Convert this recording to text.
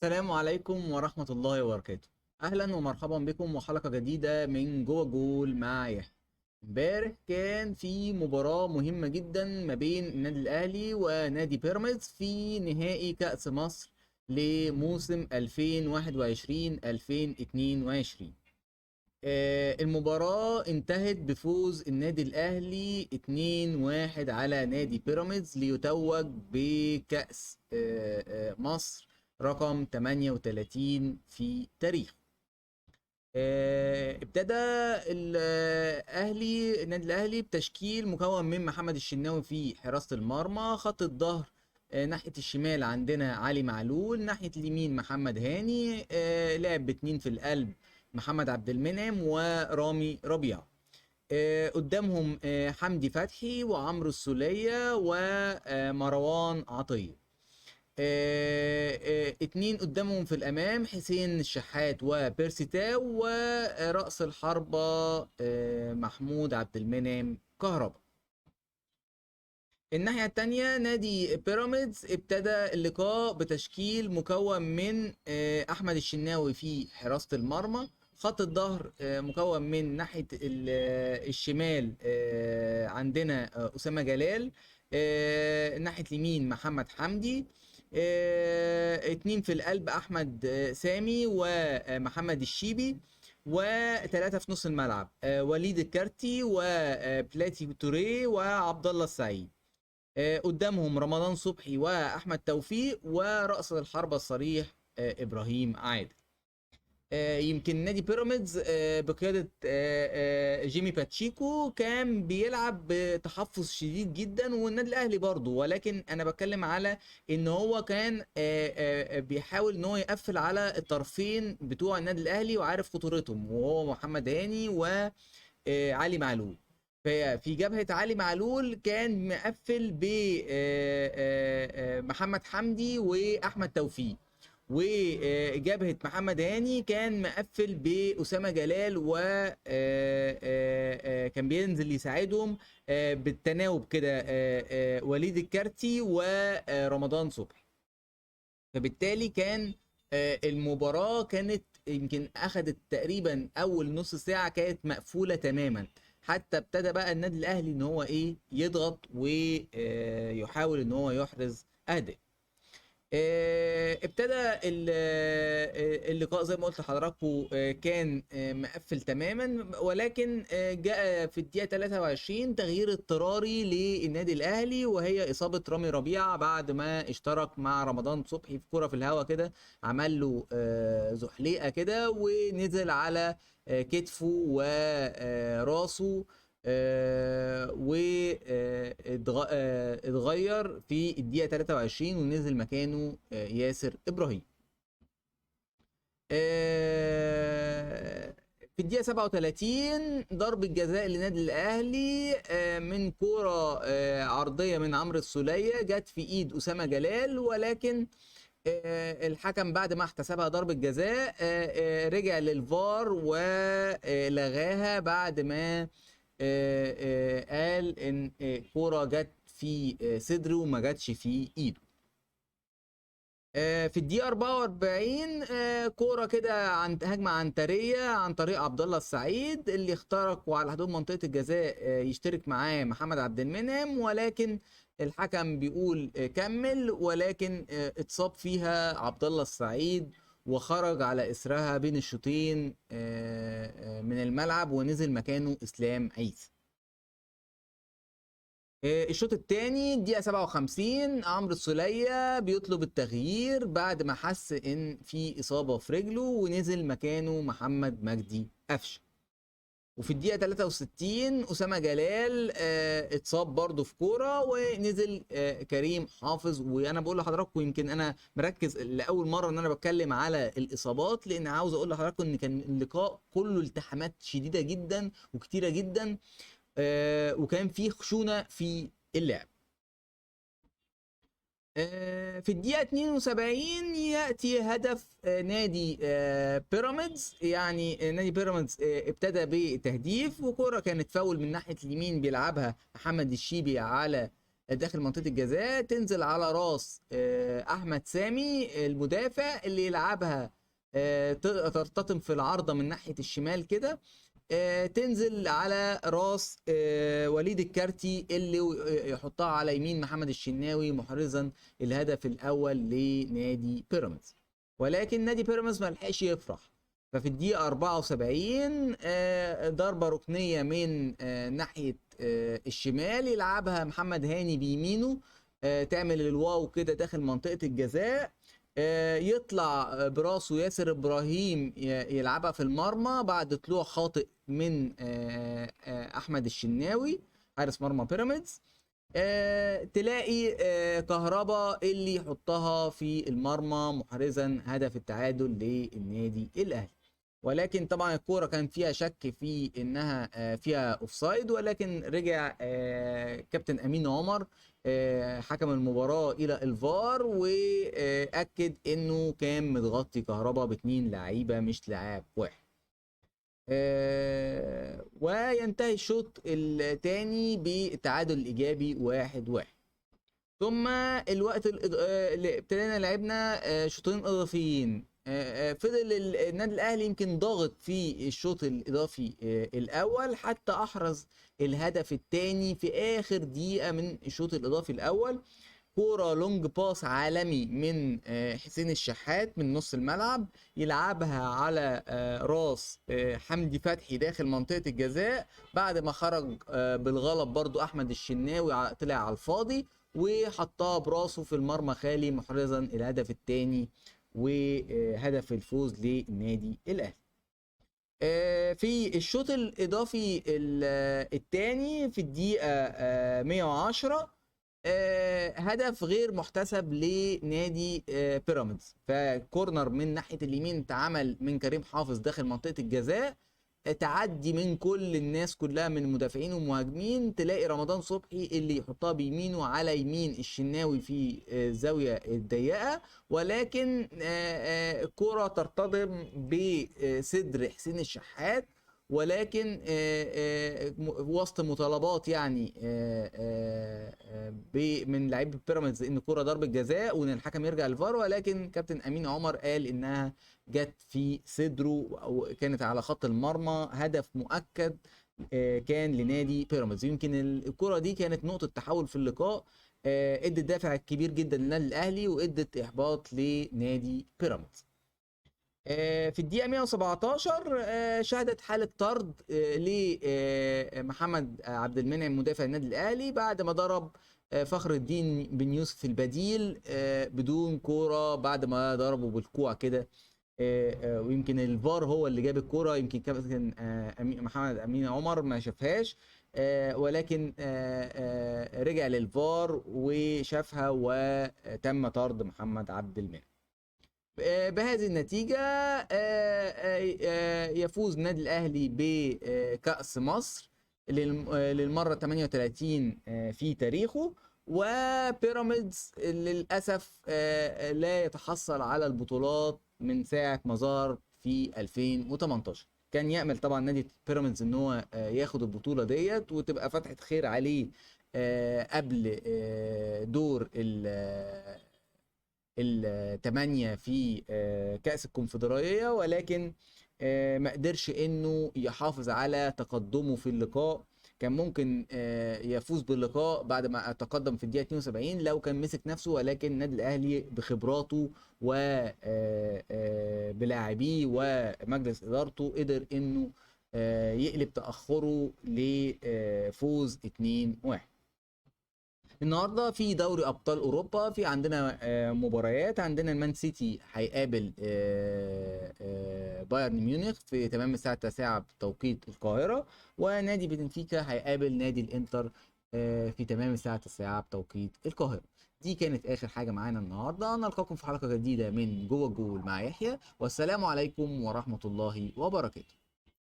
السلام عليكم ورحمة الله وبركاته. أهلا ومرحبا بكم وحلقة جديدة من جوه جول مع يحيى. امبارح كان في مباراة مهمة جدا ما بين النادي الأهلي ونادي بيراميدز في نهائي كأس مصر لموسم 2021-2022. المباراة انتهت بفوز النادي الأهلي 2-1 على نادي بيراميدز ليتوج بكأس مصر رقم 38 في تاريخه. ابتدى النادي الأهلي بتشكيل مكون من محمد الشناوي في حراسة المرمى، خط الظهر ناحية الشمال عندنا علي معلول، ناحية اليمين محمد هاني، لعب باتنين في القلب محمد عبد المنعم ورامي ربيعة. قدامهم حمدي فتحي وعمرو السولية ومروان عطية. اتنين قدامهم في الامام حسين الشحات وبيرسي تاو، ورأس الحربة محمود عبد المنعم كهربا. الناحية التانية نادي بيراميدز ابتدى اللقاء بتشكيل مكون من أحمد الشناوي في حراسة المرمى، خط الظهر مكون من ناحية الشمال عندنا أسامة جلال، ناحية اليمين محمد حمدي، اتنين في القلب أحمد سامي ومحمد الشيبي، وثلاثة في نص الملعب وليد الكارتي وبلاتي توريه وعبد الله السعيد. قدامهم رمضان صبحي واحمد توفيق، ورأس الحربة الصريح ابراهيم عادل. يمكن نادي بيراميدز بقيادة جيمي باتشيكو كان بيلعب بتحفظ شديد جدا، والنادي الاهلي برضه، ولكن انا بتكلم على ان هو كان بيحاول ان هو يقفل على الطرفين بتوع النادي الاهلي وعارف خطورتهم، وهو محمد هاني وعلي معلول. في جبهة علي معلول كان مقفل ب محمد حمدي وأحمد توفيق، وجبهة محمد هاني كان مقفل بأسامة جلال، و كان بينزل يساعدهم بالتناوب كده وليد الكارتي ورمضان صبحي. فبالتالي كان المباراة كانت يمكن أخدت تقريبا أول نص ساعة كانت مقفولة تماما، حتى ابتدى بقى النادي الأهلي إن هو إيه يضغط ويحاول إن هو يحرز أهداف. ابتدى اللقاء زي ما قلت لحضراتكم كان مقفل تماما، ولكن جاء في الدقيقة 23 تغيير اضطراري للنادي الأهلي، وهي إصابة رامي ربيعة بعد ما اشترك مع رمضان صبحي في كرة في الهواء كده، عمل له زحليقة كده ونزل على كتفه وراسه، واتغير في الدقيقة 23 ونزل مكانه ياسر إبراهيم. في الدقيقة 37 ضربة جزاء لنادي الأهلي من كرة عرضية من عمرو السولية جت في إيد أسامة جلال، ولكن الحكم بعد ما احتسبها ضربة جزاء رجع للفار ولغاها بعد ما قال ان كوره جت في صدره وما جاتش في ايده. في الدقيقة 44 كورة كده عن هجمة عنترية عن طريق عبد الله السعيد اللي اخترق وعلى حدود منطقة الجزاء يشترك معاه محمد عبد المنعم، ولكن الحكم بيقول كمل، ولكن اتصاب فيها عبد الله السعيد وخرج على اثرها بين الشوطين من الملعب، ونزل مكانه اسلام عيسى. الشوط الثاني الدقيقة 57 عمرو السولية بيطلب التغيير بعد ما حس ان في اصابة في رجله، ونزل مكانه محمد مجدي قفشه. وفي الدقيقة 63 أسامة جلال اتصاب برضه في كورة ونزل كريم حافظ. وأنا بقول لحضراتكم يمكن أنا مركز لأول مرة إن أنا بتكلم على الإصابات، لأن عاوز أقول لحضراتكم إن كان اللقاء كله التحامات شديدة جدا وكتيرة جدا، وكان في خشونة في اللعب. في الدقيقة 72 يأتي هدف نادي بيراميدز. يعني نادي بيراميدز ابتدى بتهديف، وكرة كانت فاول من ناحية اليمين بيلعبها محمد الشيبي على داخل منطقه الجزاء، تنزل على راس احمد سامي المدافع اللي يلعبها ترتطم في العارضه من ناحيه الشمال كده، تنزل على راس وليد الكارتي اللي يحطها على يمين محمد الشناوي محرزا الهدف الاول لنادي بيراميدز. ولكن نادي بيراميدز ما لحقش يفرح، ففي الدقيقه 74 ضربه ركنيه من ناحيه الشمال يلعبها محمد هاني بيمينه، تعمل الواو كده داخل منطقه الجزاء، يطلع براسه ياسر ابراهيم يلعبها في المرمى بعد طلوع خاطئ من احمد الشناوي حارس مرمى بيراميدز. تلاقي كهربا اللي يحطها في المرمى محرزا هدف التعادل للنادي الاهلي. ولكن طبعا الكوره كان فيها شك في انها فيها اوفسايد، ولكن رجع كابتن امين عمر حكم المباراه الى الفار واكد انه كان متغطي كهربا باتنين لعيبه مش لاعب واحد. وينتهي الشوط الثاني بالتعادل الايجابي 1-1. ثم الوقت اللي ابتدينا لعبنا شوطين اضافيين. فضل النادي الاهلي يمكن ضاغط في الشوط الاضافي الاول حتى احرز الهدف الثاني في اخر دقيقه من الشوط الاضافي الاول. كوره لونج باس عالمي من حسين الشحات من نص الملعب، يلعبها على راس حمدي فتحي داخل منطقه الجزاء بعد ما خرج بالغلط برضو احمد الشناوي طلع على الفاضي وحطها براسه في المرمى خالي محرزا الهدف الثاني وهدف الفوز للنادي الاهلي. في الشوط الاضافي الثاني في الدقيقه 110 هدف غير محتسب لنادي بيراميدز، فكورنر من ناحيه اليمين اتعمل من كريم حافظ داخل منطقه الجزاء، تعدي من كل الناس كلها من المدافعين والمهاجمين، تلاقي رمضان صبحي اللي يحطها بيمينه على يمين الشناوي في الزاويه الضيقه، ولكن الكره ترتطم بصدر حسين الشحات، ولكن وسط مطالبات يعني من لعيبه بيراميدز ان الكره ضربه جزاء وان الحكم يرجع للفار، ولكن كابتن امين عمر قال انها جت في صدره وكانت على خط المرمى، هدف مؤكد كان لنادي بيراميدز. يمكن الكره دي كانت نقطه تحول في اللقاء، ادت دافع كبير جدا للنادي الاهلي وادت احباط لنادي بيراميدز. في الدقيقة 117 شهدت حالة طرد لمحمد عبد المنعم مدافع النادي الأهلي بعد ما ضرب فخر الدين بن يوسف البديل بدون كورة بعد ما ضربه بالكوع كده، ويمكن الفار هو اللي جاب الكورة، يمكن كابتن محمد أمين عمر ما شافهاش، ولكن رجع للفار وشافها وتم طرد محمد عبد المنعم. بهذه النتيجة يفوز النادي الأهلي بكأس مصر للمرة 38 في تاريخه، وبيراميدز للأسف لا يتحصل على البطولات من ساعة ما ظهر في 2018. كان يأمل طبعا نادي بيراميدز ان هو ياخد البطولة ديت وتبقى فتحة خير عليه قبل دور الثمانية في كأس الكونفدرالية، ولكن ما قدرش انه يحافظ على تقدمه في اللقاء. كان ممكن يفوز باللقاء بعد ما تقدم في الدقيقة 72 لو كان مسك نفسه، ولكن النادي الأهلي بخبراته وبلاعبيه ومجلس إدارته قدر انه يقلب تأخره لفوز 2-1. النهارده في دوري ابطال اوروبا في عندنا مباريات. عندنا المان سيتي هيقابل بايرن ميونخ في تمام الساعه 9 بتوقيت القاهره، ونادي بنفيكا هيقابل نادي الانتر في تمام الساعه 9 بتوقيت القاهره. دي كانت اخر حاجه معانا النهارده، نلقاكم في حلقه جديده من جوه الجول مع يحيى، والسلام عليكم ورحمه الله وبركاته.